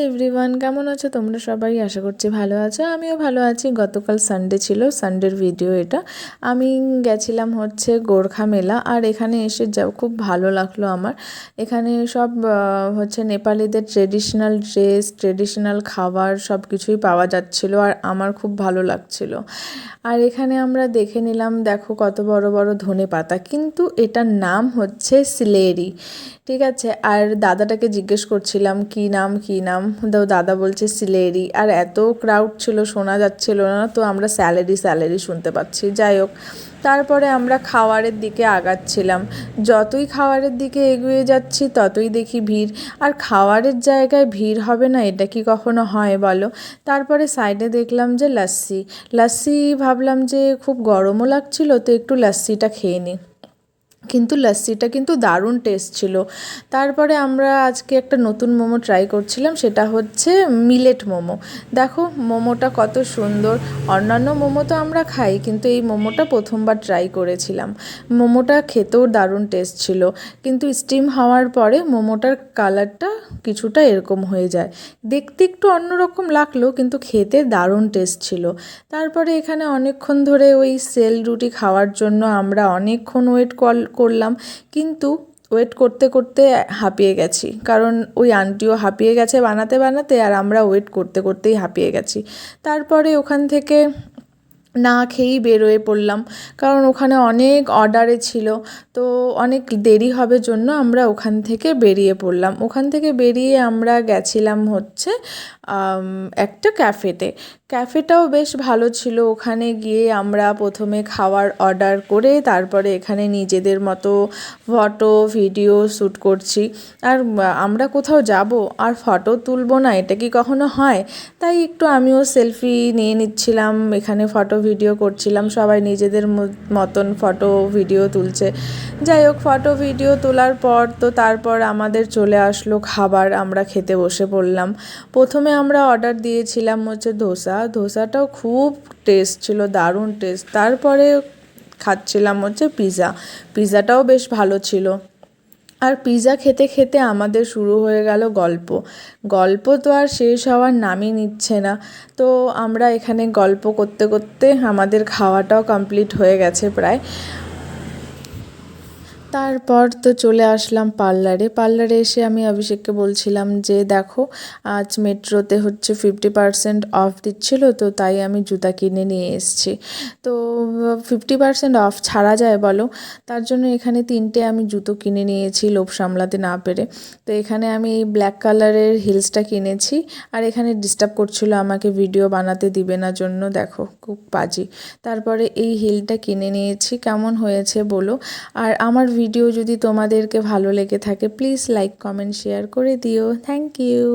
Everyone, কেমন আছো তোমরা সবাই? আশা করছি ভালো আছো, আমিও ভালো আছি। গতকাল সানডে ছিল, সানডের ভিডিও এটা। আমি গেছিলাম হচ্ছে গোর্খা মেলা, আর এখানে এসে যা খুব ভালো লাগলো আমার। এখানে সব হচ্ছে নেপালিদের ট্রেডিশনাল ড্রেস, ট্রেডিশনাল খাবার সব কিছুই পাওয়া যাচ্ছিলো, আর আমার খুব ভালো লাগছিল। আর এখানে আমরা দেখে নিলাম, দেখো কত বড় বড় ধনে পাতা, কিন্তু এটার নাম হচ্ছে সিলেরি, ঠিক আছে। আর দাদাটাকে জিজ্ঞেস করছিলাম কী নাম কী নাম, তো দাদা বলছে সিলেরি। আর এত ক্রাউড ছিল, শোনা যাচ্ছিল না, তো আমরা স্যালারি স্যালারি শুনতে পাচ্ছি। যাই হোক, তারপরে আমরা খাওয়ারের দিকে আগাচ্ছিলাম। যতই খাওয়ারের দিকে এগিয়ে যাচ্ছি ততই দেখি ভিড়। আর খাওয়ারের জায়গায় ভিড় হবে না, এটা কি কখনো হয় বলো? তারপরে সাইডে দেখলাম যে লাস্সি, লাস্সি ভাবলাম যে খুব গরমও লাগছিল, তো একটু লাস্সিটা খেয়ে নিই। কিন্তু লাস্সিটা কিন্তু দারুণ টেস্ট ছিল। তারপরে আমরা আজকে একটা নতুন মোমো ট্রাই করছিলাম, সেটা হচ্ছে মিলেট মোমো। দেখো মোমোটা কত সুন্দর। অন্যান্য মোমো তো আমরা খাই, কিন্তু এই মোমোটা প্রথমবার ট্রাই করেছিলাম। মোমোটা খেতেও দারুণ টেস্ট ছিল, কিন্তু স্টিম হওয়ার পরে মোমোটার কালারটা কিছুটা এরকম হয়ে যায়। দেখতে একটু অন্যরকম লাগলো, কিন্তু খেতে দারুণ টেস্ট ছিল। তারপরে এখানে অনেকক্ষণ ধরে ওই সেল রুটি খাওয়ার জন্য আমরা অনেকক্ষণ ওয়েট করলাম, কিন্তু ওয়েট করতে করতে হাঁপিয়ে গেছি, কারণ ওই আন্টিও হাঁপিয়ে গেছে বানাতে বানাতে, আর আমরা ওয়েট করতে করতেই হাঁপিয়ে গেছি। তারপরে ওখান থেকে না খেয়েই বেরোয় পড়লাম, কারণ ওখানে অনেক অর্ডারে ছিল, তো অনেক দেরি হবে জন্য আমরা ওখান থেকে বেরিয়ে পড়লাম। ওখান থেকে বেরিয়ে আমরা গেছিলাম হচ্ছে একটা ক্যাফেতে। ক্যাফেটাও বেশ ভালো ছিল। ওখানে গিয়ে আমরা প্রথমে খাওয়ার অর্ডার করে তারপরে এখানে নিজেদের মতো ফটো ভিডিও শ্যুট করছি। আর আমরা কোথাও যাব আর ফটো তুলবো না, এটা কি কখনো হয়? তাই একটু আমিও সেলফি নিয়ে নিচ্ছিলাম, এখানে ফটো ভিডিও করছিলাম, সবাই নিজেদের মতন ফটো ভিডিও তুলছে। যাই হোক, ফটো ভিডিও তোলার পর তো তারপর আমাদের চলে আসলো খাবার, আমরা খেতে বসে পড়লাম। প্রথমে আমরা অর্ডার দিয়েছিলাম হচ্ছে ধোসাটাও খুব টেস্ট ছিল, দারুণ টেস্ট। তারপরে খাচ্ছিলাম হচ্ছে পিৎজাটাও বেশ ভালো ছিল। আর পিৎজা খেতে খেতে আমাদের শুরু হয়ে গেল গল্প তো আর শেষ হওয়ার নামই নিচ্ছে না। তো আমরা এখানে গল্প করতে করতে আমাদের খাওয়াটাও কমপ্লিট হয়ে গেছে প্রায়। তারপর তো চলে আসলাম পার্লারে এসে আমি অভিষেককে বলছিলাম যে দেখো, আজ মেট্রোতে হচ্ছে 50% অফ দিচ্ছিলো, তো তাই আমি জুতা কিনে নিয়ে এসেছি। তো 50% অফ ছাড়া যায় বলো? তার জন্য এখানে 3টে আমি জুতো কিনে নিয়েছি লোভ সামলাতে না পেরে। তো এখানে আমি এই ব্ল্যাক কালারের হিলসটা কিনেছি, আর এখানে ডিস্টার্ব করছিলো আমাকে, ভিডিও বানাতে দিবে না জন্য, দেখো খুব বাজি। তারপরে এই হিলটা কিনে নিয়েছি, কেমন হয়েছে বলো? আর আমার ভিডিও যদি তোমাদেরকে ভালো লেগে থাকে, প্লিজ লাইক কমেন্ট শেয়ার করে দিও। Thank you.